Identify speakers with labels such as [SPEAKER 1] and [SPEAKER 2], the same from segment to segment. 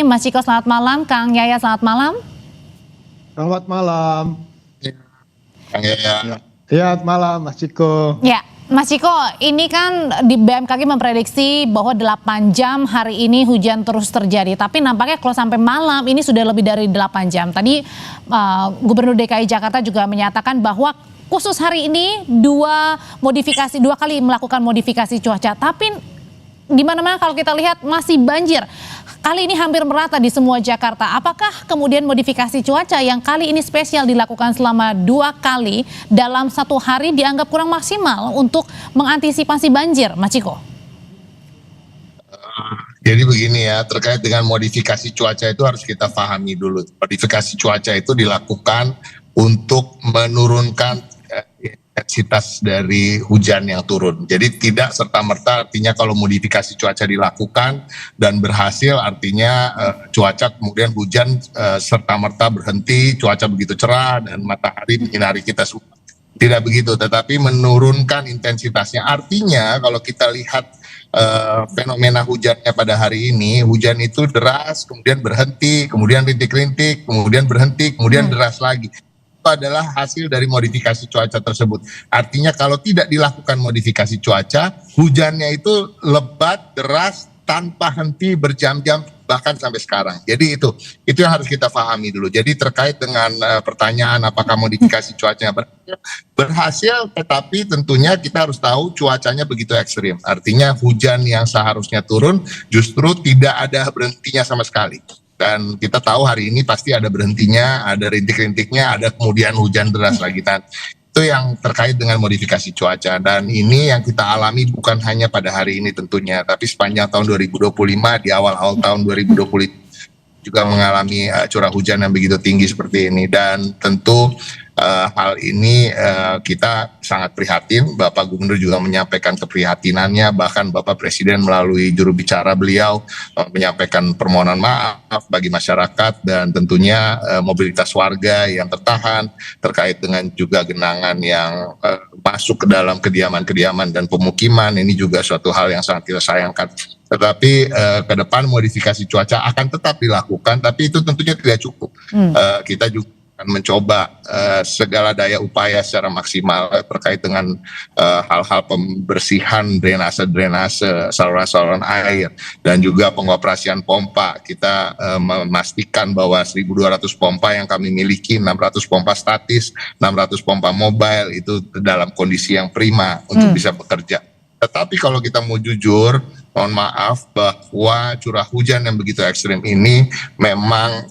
[SPEAKER 1] Mas Ciko selamat malam, Kang Yaya selamat malam.
[SPEAKER 2] Selamat malam.
[SPEAKER 3] Kang Yaya.
[SPEAKER 2] Selamat malam Mas Ciko.
[SPEAKER 1] Ya, Mas Ciko, ini kan di BMKG memprediksi bahwa 8 jam hari ini hujan terus terjadi. Tapi nampaknya kalau sampai malam ini sudah lebih dari 8 jam. Tadi Gubernur DKI Jakarta juga menyatakan bahwa khusus hari ini dua kali melakukan modifikasi cuaca. Tapi di mana-mana kalau kita lihat masih banjir. Kali ini hampir merata di semua Jakarta. Apakah kemudian modifikasi cuaca yang kali ini spesial dilakukan selama 2 kali dalam 1 hari dianggap kurang maksimal untuk mengantisipasi banjir, Mas Ciko?
[SPEAKER 3] Jadi begini ya, terkait dengan modifikasi cuaca itu harus kita pahami dulu. Modifikasi cuaca itu dilakukan untuk menurunkan intensitas dari hujan yang turun. Jadi tidak serta-merta artinya kalau modifikasi cuaca dilakukan dan berhasil artinya cuaca kemudian hujan serta-merta berhenti, cuaca begitu cerah dan matahari menyinari kita semua. Tidak begitu, tetapi menurunkan intensitasnya. Artinya kalau kita lihat fenomena hujannya pada hari ini, hujan itu deras, kemudian berhenti, kemudian rintik-rintik, kemudian berhenti, kemudian deras lagi. Itu adalah hasil dari modifikasi cuaca tersebut. Artinya kalau tidak dilakukan modifikasi cuaca, hujannya itu lebat, deras, tanpa henti berjam-jam bahkan sampai sekarang. Jadi itu yang harus kita pahami dulu. Jadi terkait dengan pertanyaan apakah modifikasi cuacanya berhasil, tetapi tentunya kita harus tahu cuacanya begitu ekstrim. Artinya hujan yang seharusnya turun justru tidak ada berhentinya sama sekali. Dan kita tahu hari ini pasti ada berhentinya, ada rintik-rintiknya, ada kemudian hujan deras lagi. Dan itu yang terkait dengan modifikasi cuaca. Dan ini yang kita alami bukan hanya pada hari ini tentunya, tapi sepanjang tahun 2025, di awal-awal tahun 2020 juga mengalami curah hujan yang begitu tinggi seperti ini. Dan tentu hal ini kita sangat prihatin. Bapak Gubernur juga menyampaikan keprihatinannya, bahkan Bapak Presiden melalui juru bicara beliau menyampaikan permohonan maaf bagi masyarakat dan tentunya mobilitas warga yang tertahan terkait dengan juga genangan yang masuk ke dalam kediaman-kediaman dan pemukiman. Ini juga suatu hal yang sangat kita sayangkan. Tetapi ke depan modifikasi cuaca akan tetap dilakukan, tapi itu tentunya tidak cukup. Kita juga akan mencoba segala daya upaya secara maksimal terkait dengan hal-hal pembersihan drainase, saluran-saluran air, dan juga pengoperasian pompa. Kita memastikan bahwa 1.200 pompa yang kami miliki, 600 pompa statis, 600 pompa mobile itu dalam kondisi yang prima untuk bisa bekerja. Tetapi kalau kita mau jujur, mohon maaf bahwa curah hujan yang begitu ekstrim ini memang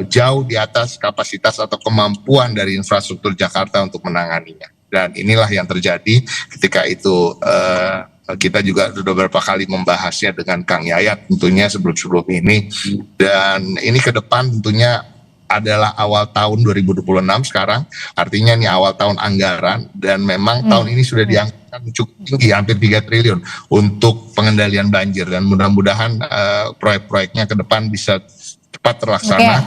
[SPEAKER 3] jauh di atas kapasitas atau kemampuan dari infrastruktur Jakarta untuk menanganinya. Dan inilah yang terjadi ketika itu kita juga sudah beberapa kali membahasnya dengan Kang Yayat tentunya sebelum ini. Dan ini ke depan tentunya adalah awal tahun 2026 sekarang, artinya ini awal tahun anggaran, dan memang tahun ini sudah dianggarkan cukup tinggi, hampir 3 triliun untuk pengendalian banjir, dan mudah-mudahan proyek-proyeknya ke depan bisa cepat terlaksana,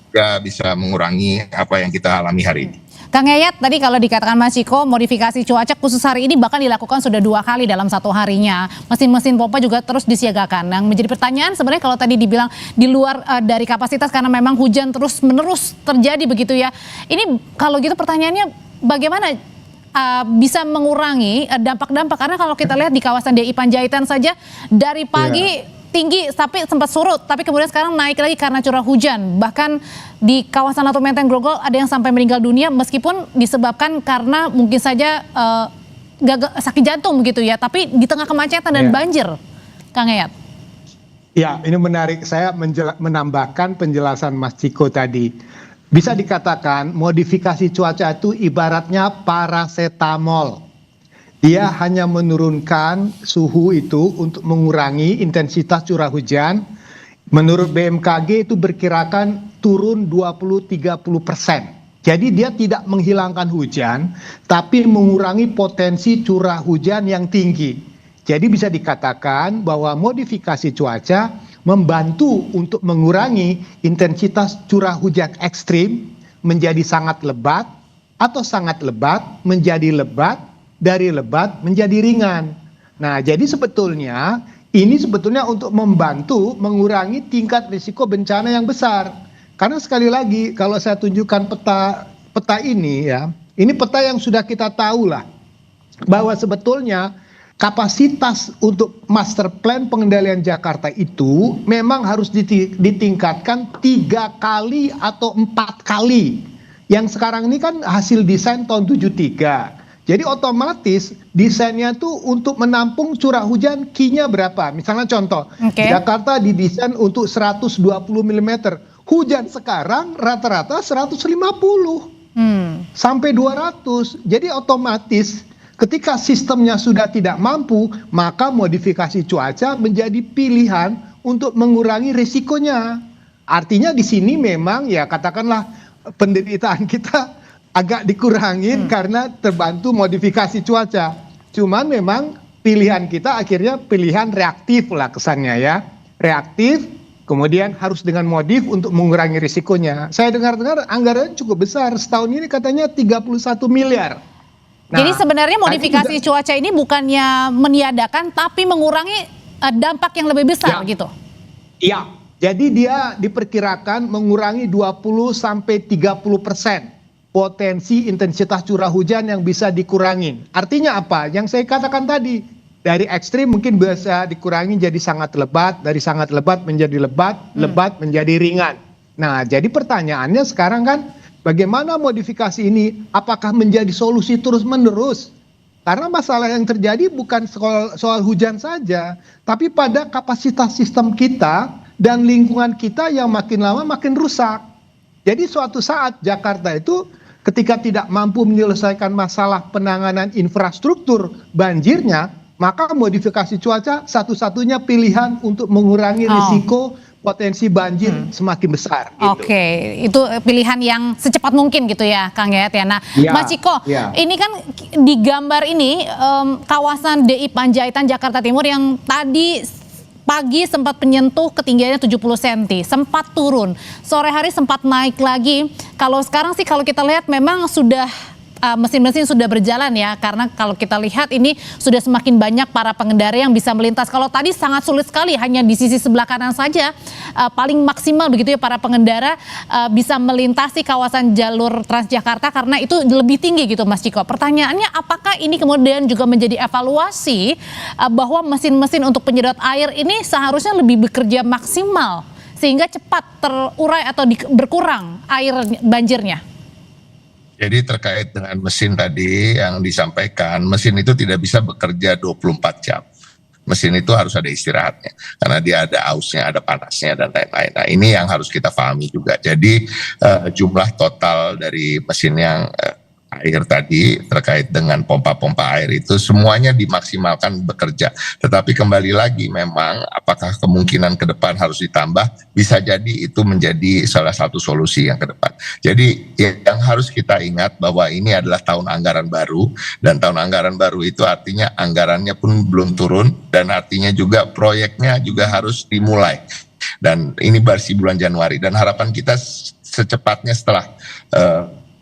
[SPEAKER 3] juga bisa mengurangi apa yang kita alami hari ini.
[SPEAKER 1] Kang Yayat, tadi kalau dikatakan Mas Ciko, modifikasi cuaca khusus hari ini bahkan dilakukan sudah 2 kali dalam 1 harinya. Mesin-mesin pompa juga terus disiagakan. Yang menjadi pertanyaan sebenarnya kalau tadi dibilang di luar dari kapasitas karena memang hujan terus menerus terjadi begitu ya. Ini kalau gitu pertanyaannya bagaimana bisa mengurangi dampak-dampak? Karena kalau kita lihat di kawasan DI Panjaitan saja dari pagi tinggi tapi sempat surut, tapi kemudian sekarang naik lagi karena curah hujan. Bahkan di kawasan Latu Menteng Grogol ada yang sampai meninggal dunia meskipun disebabkan karena mungkin saja sakit jantung begitu ya, tapi di tengah kemacetan dan banjir, Kang Yayat.
[SPEAKER 2] Ya, ini menarik. Saya menambahkan penjelasan Mas Ciko tadi. Bisa dikatakan modifikasi cuaca itu ibaratnya parasetamol. Dia hanya menurunkan suhu itu untuk mengurangi intensitas curah hujan. Menurut BMKG itu berkirakan turun 20-30%. Jadi dia tidak menghilangkan hujan, tapi mengurangi potensi curah hujan yang tinggi. Jadi bisa dikatakan bahwa modifikasi cuaca membantu untuk mengurangi intensitas curah hujan ekstrim menjadi sangat lebat, atau sangat lebat menjadi lebat, dari lebat menjadi ringan. Nah, jadi sebetulnya ini sebetulnya untuk membantu mengurangi tingkat risiko bencana yang besar. Karena sekali lagi kalau saya tunjukkan peta ini ya, ini peta yang sudah kita tahu lah bahwa sebetulnya kapasitas untuk master plan pengendalian Jakarta itu memang harus ditingkatkan 3 kali atau 4 kali. Yang sekarang ini kan hasil desain tahun 73. Jadi otomatis desainnya tuh untuk menampung curah hujan Q-nya berapa. Misalnya contoh, Jakarta didesain untuk 120 mm. Hujan sekarang rata-rata 150 sampai 200. Jadi otomatis ketika sistemnya sudah tidak mampu, maka modifikasi cuaca menjadi pilihan untuk mengurangi risikonya. Artinya di sini memang ya katakanlah penderitaan kita agak dikurangin karena terbantu modifikasi cuaca. Cuman memang pilihan kita akhirnya pilihan reaktif lah kesannya ya. Reaktif, kemudian harus dengan modif untuk mengurangi risikonya. Saya dengar-dengar anggarannya cukup besar. Setahun ini katanya 31 miliar. Nah,
[SPEAKER 1] jadi sebenarnya modifikasi cuaca ini bukannya meniadakan tapi mengurangi dampak yang lebih besar gitu.
[SPEAKER 2] Iya. Jadi dia diperkirakan mengurangi 20-30% potensi intensitas curah hujan yang bisa dikurangin. Artinya apa? Yang saya katakan tadi, dari ekstrim mungkin bisa dikurangi jadi sangat lebat, dari sangat lebat menjadi lebat, lebat menjadi ringan. Nah, jadi pertanyaannya sekarang kan, bagaimana modifikasi ini? Apakah menjadi solusi terus-menerus? Karena masalah yang terjadi bukan soal hujan saja, tapi pada kapasitas sistem kita dan lingkungan kita yang makin lama makin rusak. Jadi suatu saat Jakarta itu ketika tidak mampu menyelesaikan masalah penanganan infrastruktur banjirnya, maka modifikasi cuaca satu-satunya pilihan untuk mengurangi risiko potensi banjir semakin besar. Gitu.
[SPEAKER 1] Oke, itu pilihan yang secepat mungkin gitu ya, Kang Yayat ya. Nah, Mas Ciko, ini kan di gambar ini kawasan DI Panjaitan Jakarta Timur yang tadi pagi sempat menyentuh ketinggiannya 70 cm, sempat turun. Sore hari sempat naik lagi. Kalau sekarang sih kalau kita lihat memang sudah mesin-mesin sudah berjalan ya, karena kalau kita lihat ini sudah semakin banyak para pengendara yang bisa melintas. Kalau tadi sangat sulit sekali, hanya di sisi sebelah kanan saja paling maksimal begitu ya para pengendara bisa melintasi kawasan jalur Transjakarta karena itu lebih tinggi gitu Mas Ciko. Pertanyaannya apakah ini kemudian juga menjadi evaluasi bahwa mesin-mesin untuk penyedot air ini seharusnya lebih bekerja maksimal sehingga cepat terurai atau berkurang air banjirnya?
[SPEAKER 3] Jadi terkait dengan mesin tadi yang disampaikan, mesin itu tidak bisa bekerja 24 jam. Mesin itu harus ada istirahatnya, karena dia ada ausnya, ada panasnya, dan lain-lain. Nah ini yang harus kita pahami juga. Jadi jumlah total dari mesin yang air tadi terkait dengan pompa-pompa air itu semuanya dimaksimalkan bekerja. Tetapi kembali lagi memang apakah kemungkinan ke depan harus ditambah, bisa jadi itu menjadi salah satu solusi yang ke depan. Jadi yang harus kita ingat bahwa ini adalah tahun anggaran baru, dan tahun anggaran baru itu artinya anggarannya pun belum turun, dan artinya juga proyeknya juga harus dimulai. Dan ini baru bulan Januari, dan harapan kita secepatnya setelah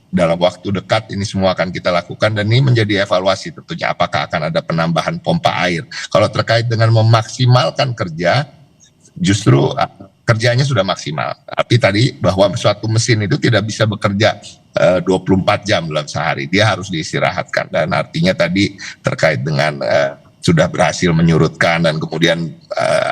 [SPEAKER 3] dalam waktu dekat ini semua akan kita lakukan, dan ini menjadi evaluasi tentunya apakah akan ada penambahan pompa air. Kalau terkait dengan memaksimalkan kerja, justru kerjanya sudah maksimal. Tapi tadi bahwa suatu mesin itu tidak bisa bekerja 24 jam dalam sehari, dia harus diistirahatkan, dan artinya tadi terkait dengan sudah berhasil menyurutkan dan kemudian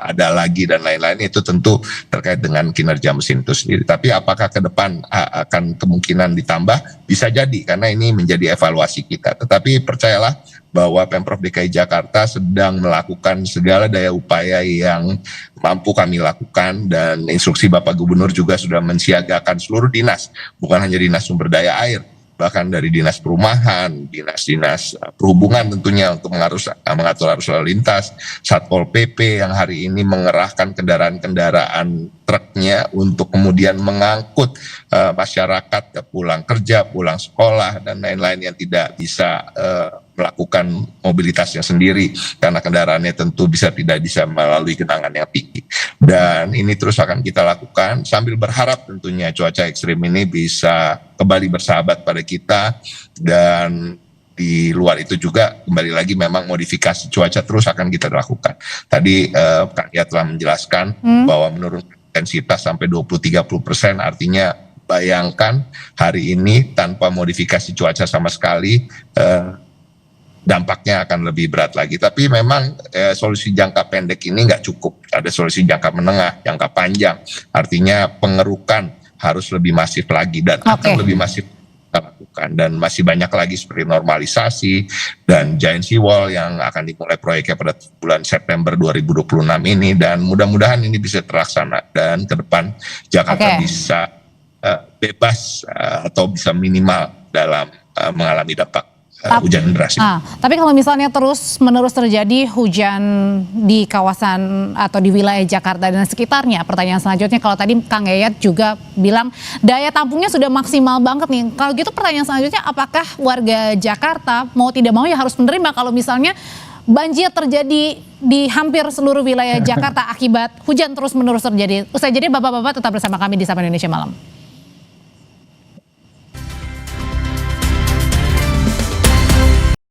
[SPEAKER 3] ada lagi dan lain-lain, itu tentu terkait dengan kinerja mesin itu sendiri. Tapi apakah ke depan akan kemungkinan ditambah? Bisa jadi, karena ini menjadi evaluasi kita. Tetapi percayalah bahwa Pemprov DKI Jakarta sedang melakukan segala daya upaya yang mampu kami lakukan, dan instruksi Bapak Gubernur juga sudah mensiagakan seluruh dinas, bukan hanya dinas sumber daya air, bahkan dari dinas perumahan, dinas-dinas perhubungan tentunya untuk mengatur arus lalu lintas, Satpol PP yang hari ini mengerahkan kendaraan-kendaraan truknya untuk kemudian mengangkut masyarakat pulang kerja, pulang sekolah, dan lain-lain yang tidak bisa melakukan mobilitasnya sendiri karena kendaraannya tentu tidak bisa melalui genangan yang tinggi. Dan ini terus akan kita lakukan sambil berharap tentunya cuaca ekstrim ini bisa kembali bersahabat pada kita, dan di luar itu juga kembali lagi memang modifikasi cuaca terus akan kita lakukan. Tadi Kak Nia telah menjelaskan bahwa menurunkan intensitas sampai 20-30%, artinya bayangkan hari ini tanpa modifikasi cuaca sama sekali, dampaknya akan lebih berat lagi. Tapi memang solusi jangka pendek ini nggak cukup. Ada solusi jangka menengah, jangka panjang. Artinya pengerukan harus lebih masif lagi dan akan lebih masif kita lakukan. Dan masih banyak lagi seperti normalisasi dan giant sea wall yang akan dimulai proyeknya pada bulan September 2026 ini. Dan mudah-mudahan ini bisa terlaksana dan ke depan Jakarta bisa bebas atau bisa minimal dalam mengalami dampak hujan deras.
[SPEAKER 1] Tapi kalau misalnya terus-menerus terjadi hujan di kawasan atau di wilayah Jakarta dan sekitarnya, pertanyaan selanjutnya, kalau tadi Kang Yayat juga bilang daya tampungnya sudah maksimal banget nih. Kalau gitu pertanyaan selanjutnya, apakah warga Jakarta mau tidak mau ya harus menerima kalau misalnya banjir terjadi di hampir seluruh wilayah Jakarta akibat hujan terus-menerus terjadi? Usai jadi Bapak-bapak tetap bersama kami di Sapa Indonesia Malam.